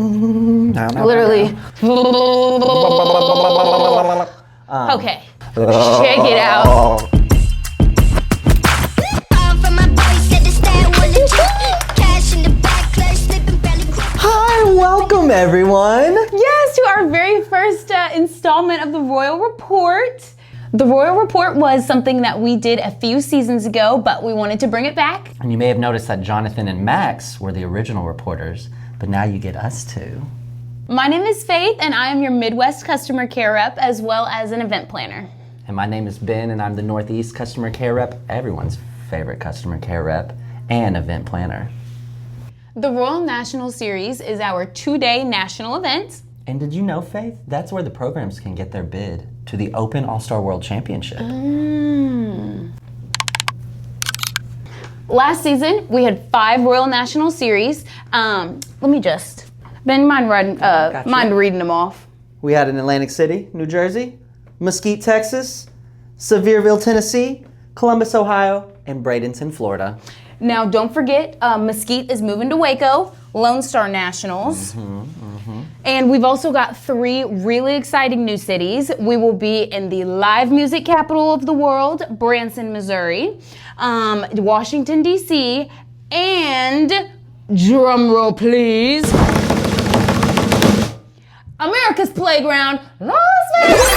Literally. Okay. Check it out. Hi, welcome everyone. Yes, to our very first installment of the Royal Report. The Royal Report was something that we did a few seasons ago, but we wanted to bring it back. And you may have noticed that Jonathan and Max were the original reporters, but now you get us too. My name is Faith, and I am your Midwest customer care rep as well as an event planner. And my name is Ben, and I'm the Northeast customer care rep, everyone's favorite customer care rep, and event planner. The Royal National Series is our 2-day national event. And did you know, Faith, that's where the programs can get their bid to the Open All-Star World Championship. Last season, we had 5 Royal National Series. Ben, mind reading them off. We had in Atlantic City, New Jersey, Mesquite, Texas, Sevierville, Tennessee, Columbus, Ohio, and Bradenton, Florida. Now, don't forget, Mesquite is moving to Waco, Lone Star Nationals. And we've also got 3 really exciting new cities. We will be in the live music capital of the world, Branson, Missouri, Washington, D.C., and, drumroll please, America's Playground, Las Vegas!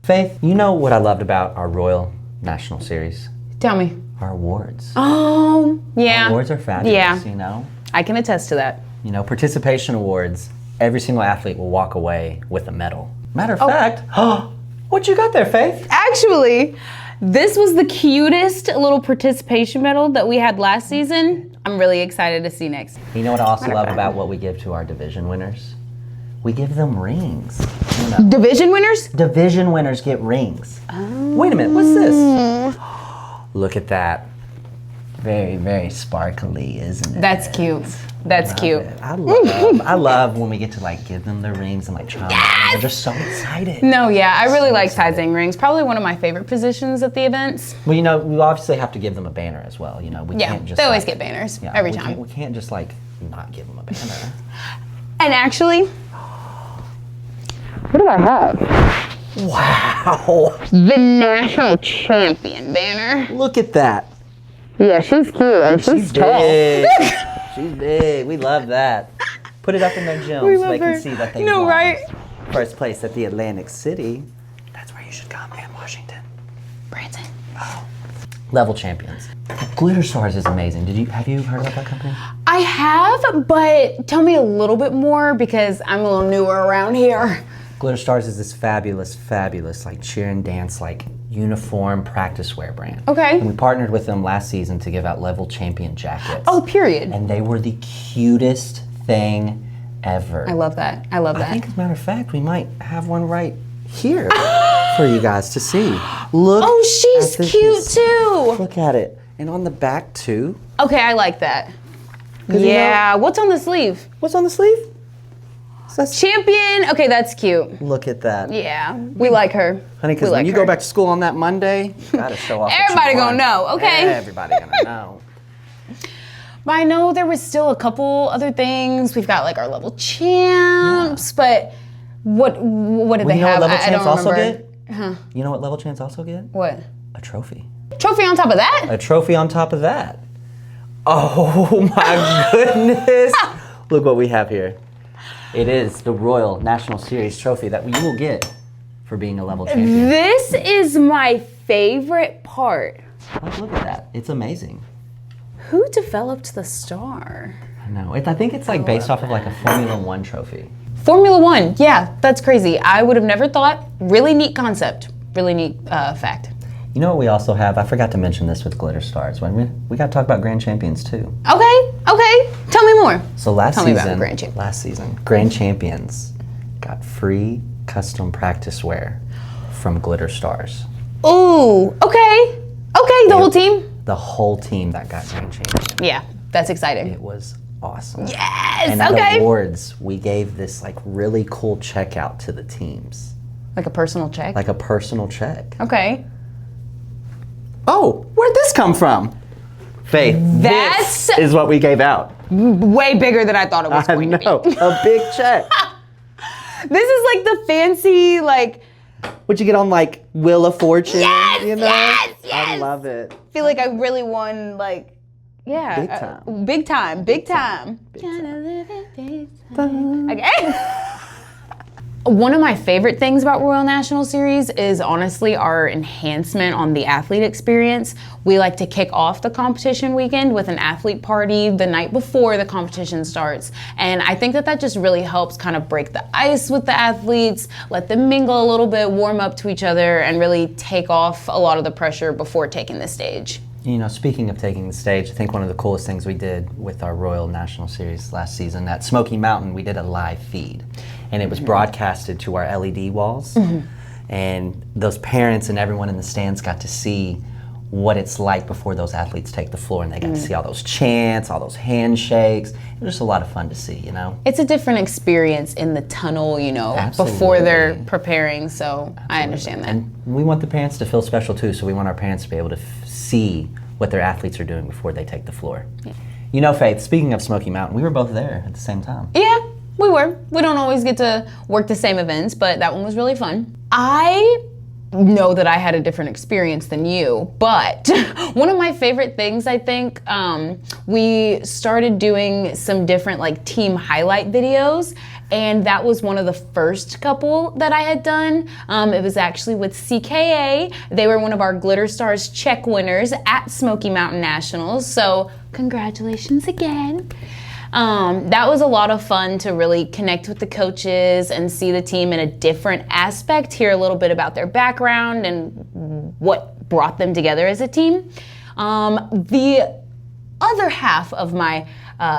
Faith, you know what I loved about our Royal National Series? Tell me. Our awards. Oh, yeah. Our awards are fabulous, Yeah. you know? I can attest to that. You know, participation awards, every single athlete will walk away with a medal. Matter of fact, what you got there, Faith? Actually, this was the cutest little participation medal that we had last season. I'm really excited to see next. You know what I also love about what we give to our division winners? We give them rings. You know? Division winners? Division winners get rings. Oh. Wait a minute, what's this? Look at that. Very, very sparkly, isn't it? That's cute. That's cute. I love when we get to like give them their rings and like try them on. They're just so excited. No, yeah, I really like sizing rings. Probably one of my favorite positions at the events. Well, you know, we obviously have to give them a banner as well. You know, we can't just. They always get banners every time. We can't just like not give them a banner. And actually, what do I have? Wow. The national champion banner. Look at that. Yeah, she's cute and she's tall. Big. She's big. We love that. Put it up in their gym so they can see that they won first place at the Atlantic City. That's where you should come, man, Washington. Branson. Oh. Level champions. Glitter Stars is amazing. Have you heard about that company? I have, but tell me a little bit more because I'm a little newer around here. Glitter Stars is this fabulous, like cheer and dance, like uniform practice wear brand. Okay. And we partnered with them last season to give out level champion jackets. Oh, period. And they were the cutest thing ever. I love that. I love that. I think, as a matter of fact, we might have one right here for you guys to see. Look. Oh, she's cute too. Look at it. And on the back too. Okay, I like that. Yeah. What's on the sleeve? What's on the sleeve? Champion. Okay, that's cute. Look at that. Yeah, we like her. Honey, because when you go back to school on that Monday, you gotta show off. Everybody gonna know, okay? Everybody gonna know. But I know there was still a couple other things. We've got like our level champs, but what did they have? What level champs also remember. get? You know what level champs also get? What? A trophy. Trophy on top of that? A trophy on top of that. Oh my goodness! Look what we have here. It is the Royal National Series trophy that you will get for being a level champion. This is my favorite part. Look at that. It's amazing. Who developed the star? I know. I think it's like based off of like a Formula One trophy. Formula One. Yeah, that's crazy. I would have never thought. Really neat concept. Really neat fact. You know what we also have? I forgot to mention this with Glitter Stars. When we got to talk about Grand Champions too. Okay. Tell me more. So last season, Grand Champions got free custom practice wear from Glitter Stars. Ooh, okay, the whole team? The whole team that got Grand Champion. Yeah, that's exciting. It was awesome. Yes, and at awards, we gave this like really cool checkout to the teams. Like a personal check? Like a personal check. Okay. Oh, where'd this come from? Faith, this is what we gave out. Way bigger than I thought it was going to be. A big check. This is like the fancy, like... What you get on like Wheel of Fortune? Yes, you know? yes. I love it. I feel like I really won, like, yeah. Big time. Big time. Okay. One of my favorite things about Royal National Series is honestly our enhancement on the athlete experience. We like to kick off the competition weekend with an athlete party the night before the competition starts. And I think that that just really helps kind of break the ice with the athletes, let them mingle a little bit, warm up to each other, and really take off a lot of the pressure before taking the stage. You know, speaking of taking the stage, I think one of the coolest things we did with our Royal National Series last season, at Smoky Mountain, we did a live feed. And it was broadcasted to our LED walls. And those parents and everyone in the stands got to see what it's like before those athletes take the floor, and they got to see all those chants, all those handshakes. It was just a lot of fun to see, you know? It's a different experience in the tunnel, you know, before they're preparing, so I understand that. And we want the parents to feel special too, so we want our parents to be able to see what their athletes are doing before they take the floor. You know, Faith, speaking of Smoky Mountain, we were both there at the same time. Yeah. We were. We don't always get to work the same events, but that one was really fun. I know that I had a different experience than you, but one of my favorite things, I think, we started doing some different like team highlight videos, and that was one of the first couple that I had done. It was actually with CKA. They were one of our Glitter Stars check winners at Smoky Mountain Nationals, so congratulations again. That was a lot of fun to really connect with the coaches and see the team in a different aspect, hear a little bit about their background and what brought them together as a team. The other half of my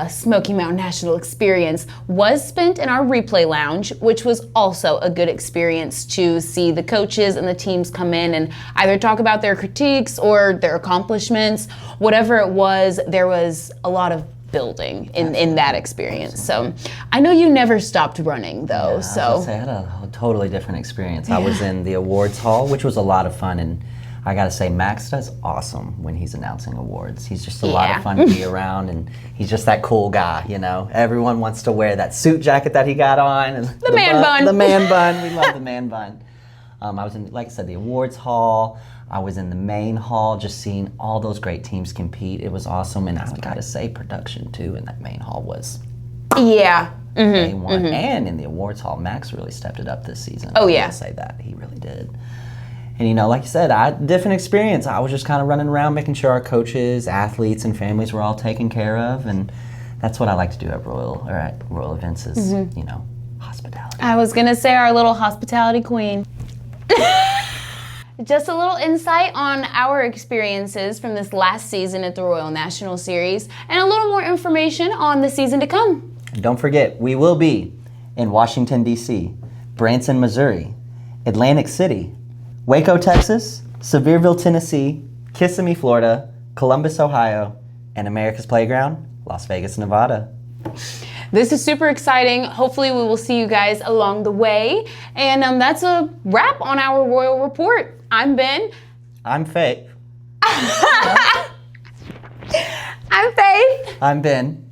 Smoky Mountain National experience was spent in our replay lounge, which was also a good experience to see the coaches and the teams come in and either talk about their critiques or their accomplishments. Whatever it was, there was a lot of building in that experience. So I know you never stopped running though. I had a totally different experience. I was in the awards hall, which was a lot of fun, and I gotta say, Max does awesome when he's announcing awards. He's just a lot of fun to be around, and he's just that cool guy, you know. Everyone wants to wear that suit jacket that he got on, and the man bun. The man bun. We love the man bun. I was in, like I said, the awards hall. I was in the main hall, just seeing all those great teams compete. It was awesome, and I gotta say, production too in that main hall was A1. And in the awards hall, Max really stepped it up this season. Oh yeah, I say that he really did. And you know, like you said, different experience. I was just kind of running around, making sure our coaches, athletes, and families were all taken care of, and that's what I like to do at Royal events is, you know, hospitality. I was gonna say our little hospitality queen. Just a little insight on our experiences from this last season at the Royal National Series, and a little more information on the season to come. And don't forget, we will be in Washington, D.C., Branson, Missouri, Atlantic City, Waco, Texas, Sevierville, Tennessee, Kissimmee, Florida, Columbus, Ohio, and America's Playground, Las Vegas, Nevada. This is super exciting. Hopefully we will see you guys along the way. And that's a wrap on our Royal Report. I'm Ben. I'm Faith. I'm Faith. I'm Ben.